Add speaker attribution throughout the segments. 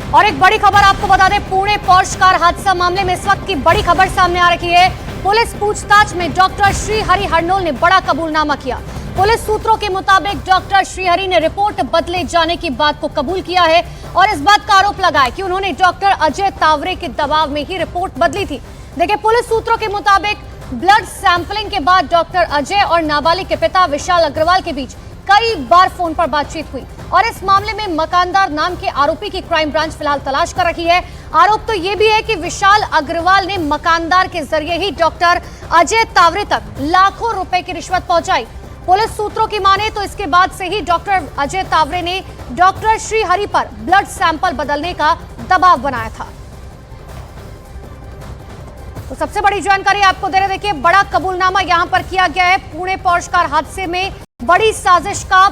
Speaker 1: और एक बड़ी खबर आपको बता दें, पुणे पोर्श कार हादसा मामले में इस वक्त की बड़ी खबर सामने आ रही है। पुलिस पूछताछ में डॉक्टर श्रीहरि हरनोल ने बड़ा कबूलनामा किया। पुलिस सूत्रों के मुताबिक डॉक्टर श्रीहरि ने रिपोर्ट बदले जाने की बात को कबूल किया है और इस बात का आरोप लगाया कि उन्होंने डॉक्टर अजय तावरे के दबाव में ही रिपोर्ट बदली थी। देखिए, पुलिस सूत्रों के मुताबिक ब्लड सैंपलिंग के बाद डॉक्टर अजय और नाबालिग के पिता विशाल अग्रवाल के बीच कई बार फोन पर बातचीत हुई और इस मामले में मकानदार नाम के आरोपी की क्राइम ब्रांच फिलहाल तलाश कर रही है। आरोप तो ये भी है कि विशाल अग्रवाल ने मकानदार के जरिए ही डॉक्टर अजय तावरे तक लाखों रुपए की रिश्वत पहुंचाई। पुलिस सूत्रों की माने तो इसके बाद से ही डॉक्टर अजय तावरे ने डॉक्टर श्रीहरि पर ब्लड सैंपल बदलने का दबाव बनाया था। तो सबसे बड़ी जानकारी आपको दे रहे, देखिए बड़ा कबूलनामा यहां पर किया गया है। पुणे पोर्श कार हादसे में बड़ी साजिश का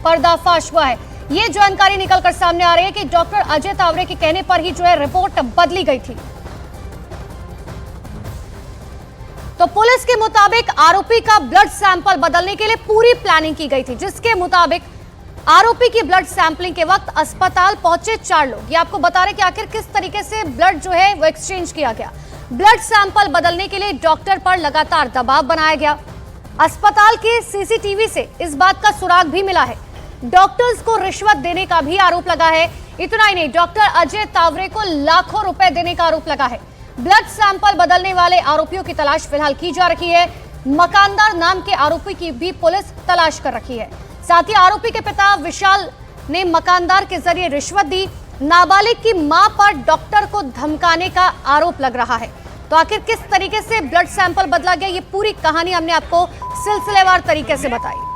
Speaker 1: पर्दाफाश हुआ है। ये जानकारी निकलकर सामने आ रही है कि डॉक्टर अजय तावरे के कहने पर ही जो है रिपोर्ट बदली गई थी। तो पुलिस के मुताबिक आरोपी का ब्लड सैंपल बदलने के लिए पूरी प्लानिंग की गई थी, जिसके मुताबिक आरोपी की ब्लड सैंपलिंग के वक्त अस्पताल पहुंचे 4 लोग। ये आपको बता रहे कि आखिर किस तरीके से ब्लड जो है वो एक्सचेंज किया गया। ब्लड सैंपल बदलने के लिए डॉक्टर पर लगातार दबाव बनाया गया। अस्पताल के सीसीटीवी से इस बात का सुराग भी मिला है। डॉक्टर्स को रिश्वत देने का भी आरोप लगा है। इतना ही नहीं, डॉक्टर अजय तावरे को लाखों रुपए देने का आरोप लगा है। ब्लड सैंपल बदलने वाले आरोपियों की तलाश फिलहाल की जा रही है। मकानदार नाम के आरोपी की भी पुलिस तलाश कर रही है। साथ ही आरोपी के पिता विशाल ने मकानदार के जरिए रिश्वत दी। नाबालिग की मां पर डॉक्टर को धमकाने का आरोप लग रहा है। तो आखिर किस तरीके से ब्लड सैंपल बदला गया, ये पूरी कहानी हमने आपको सिलसिलेवार तरीके से बताई।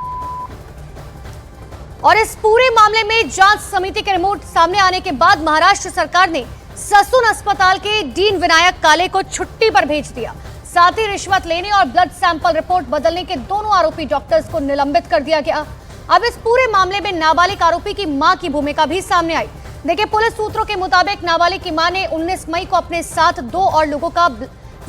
Speaker 1: और इस पूरे मामले में जांच समिति के रिपोर्ट सामने आने के बाद महाराष्ट्र सरकार ने ससून अस्पताल के डीन विनायक काले को छुट्टी पर भेज दिया। साथ ही रिश्वत लेने और ब्लड सैंपल रिपोर्ट बदलने के दोनों आरोपी डॉक्टर्स को निलंबित कर दिया गया। अब इस पूरे मामले में नाबालिग आरोपी की मां की भूमिका भी सामने आई। देखिए, पुलिस सूत्रों के मुताबिक नाबालिग की मां ने 19 मई को अपने साथ 2 और लोगों का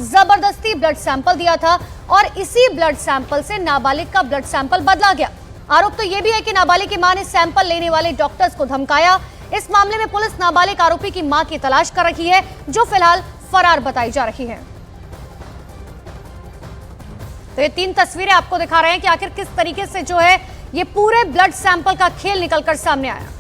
Speaker 1: जबरदस्ती ब्लड सैंपल दिया था और इसी ब्लड सैंपल से नाबालिग का ब्लड सैंपल बदला गया। आरोप तो यह भी है कि नाबालिग की मां ने सैंपल लेने वाले डॉक्टर्स को धमकाया। इस मामले में पुलिस नाबालिग आरोपी की मां की तलाश कर रही है, जो फिलहाल फरार बताई जा रही है। तो ये 3 तस्वीरें आपको दिखा रहे हैं कि आखिर किस तरीके से जो है ये पूरे ब्लड सैंपल का खेल निकलकर सामने आया।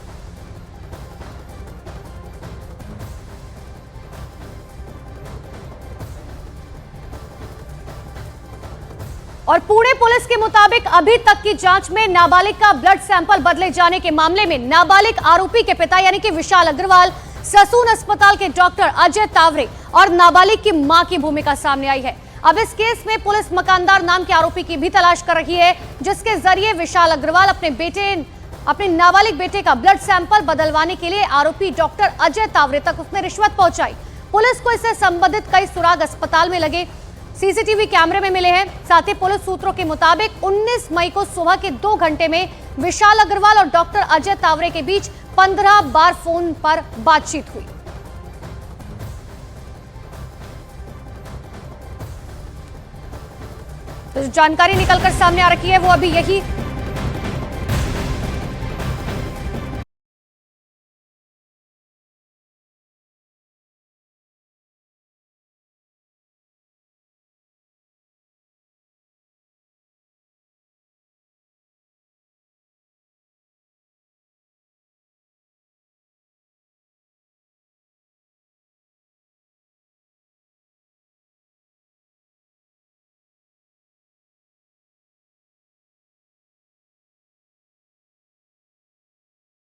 Speaker 1: और पुणे पुलिस के मुताबिक अभी तक की जांच में नाबालिग का ब्लड सैंपल बदले जाने के मामले में नाबालिग आरोपी के पिता यानी कि विशाल अग्रवाल, ससून अस्पताल के डॉक्टर अजय तावरे और नाबालिग की मां की भूमिका सामने आई है। अब इस केस में पुलिस मकानदार नाम के आरोपी की भी तलाश कर रही है, जिसके जरिए विशाल अग्रवाल अपने नाबालिग बेटे का ब्लड सैंपल बदलवाने के लिए आरोपी डॉक्टर अजय तावरे तक उसने रिश्वत पहुंचाई। पुलिस को इससे संबंधित कई सुराग अस्पताल में लगे सीसीटीवी कैमरे में मिले हैं। साथ ही पुलिस सूत्रों के मुताबिक 19 मई को सुबह के 2 घंटे में विशाल अग्रवाल और डॉक्टर अजय तावरे के बीच 15 बार फोन पर बातचीत हुई। तो जो जानकारी निकलकर सामने आ रही है वो अभी यही